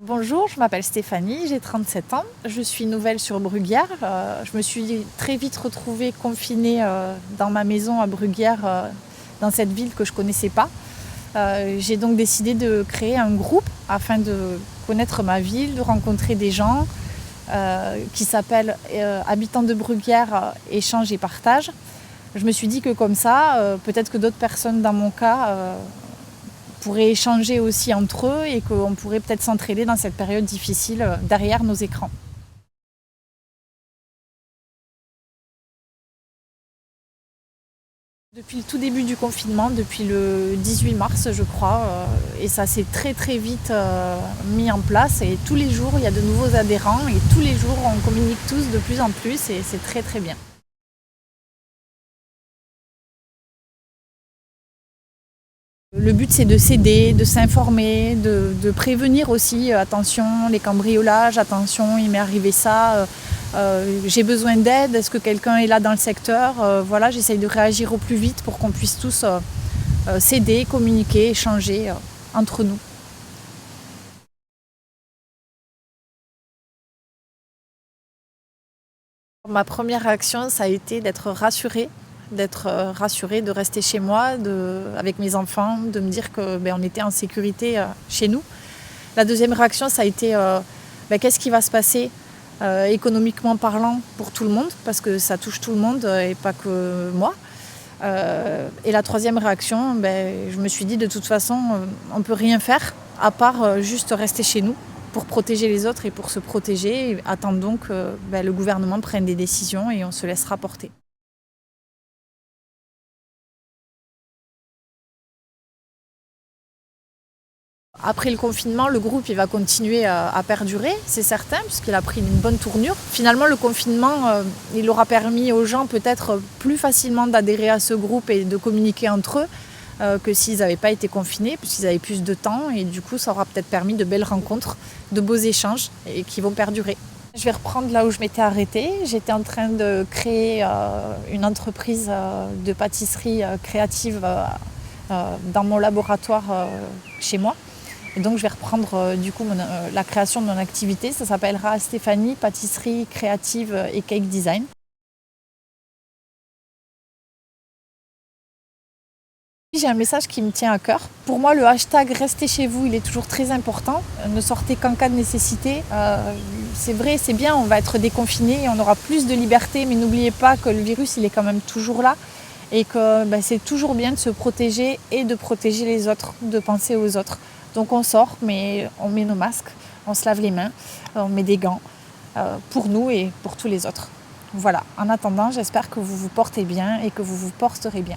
Bonjour, je m'appelle Stéphanie, j'ai 37 ans. Je suis nouvelle sur Bruguière. Je me suis très vite retrouvée confinée dans ma maison à Bruguière, dans cette ville que je ne connaissais pas. J'ai donc décidé de créer un groupe afin de connaître ma ville, de rencontrer des gens qui s'appellent Habitants de Bruguière, échange et partage. Je me suis dit que comme ça, peut-être que d'autres personnes dans mon cas pourraient échanger aussi entre eux et qu'on pourrait peut-être s'entraider dans cette période difficile derrière nos écrans. Depuis le tout début du confinement, depuis le 18 mars je crois, et ça s'est très vite mis en place et tous les jours il y a de nouveaux adhérents et tous les jours on communique tous de plus en plus et c'est très bien. Le but c'est de s'aider, de s'informer, de prévenir aussi, attention les cambriolages, attention il m'est arrivé ça, j'ai besoin d'aide, est-ce que quelqu'un est là dans le secteur, voilà, j'essaye de réagir au plus vite pour qu'on puisse tous s'aider, communiquer, échanger entre nous. Ma première réaction ça a été d'être rassurée, de rester chez moi avec mes enfants, de me dire qu'on était en sécurité chez nous. La deuxième réaction ça a été qu'est-ce qui va se passer économiquement parlant pour tout le monde, parce que ça touche tout le monde et pas que moi. Et la troisième réaction, je me suis dit de toute façon on ne peut rien faire à part juste rester chez nous pour protéger les autres et pour se protéger. Attendons que le gouvernement prenne des décisions et on se laissera porter. Après le confinement, le groupe il va continuer à perdurer, c'est certain, puisqu'il a pris une bonne tournure. Finalement, le confinement, il aura permis aux gens peut-être plus facilement d'adhérer à ce groupe et de communiquer entre eux que s'ils n'avaient pas été confinés, puisqu'ils avaient plus de temps. Et du coup, ça aura peut-être permis de belles rencontres, de beaux échanges et qui vont perdurer. Je vais reprendre là où je m'étais arrêtée. J'étais en train de créer une entreprise de pâtisserie créative dans mon laboratoire chez moi. Et donc je vais reprendre la création de mon activité. Ça s'appellera Stéphanie Pâtisserie Créative et Cake Design. J'ai un message qui me tient à cœur. Pour moi, le hashtag Restez chez vous, il est toujours très important. Ne sortez qu'en cas de nécessité. C'est vrai, c'est bien, on va être déconfiné et on aura plus de liberté, mais n'oubliez pas que le virus, il est quand même toujours là et que c'est toujours bien de se protéger et de protéger les autres, de penser aux autres. Donc on sort, mais on met nos masques, on se lave les mains, on met des gants pour nous et pour tous les autres. Voilà, en attendant, j'espère que vous vous portez bien et que vous vous porterez bien.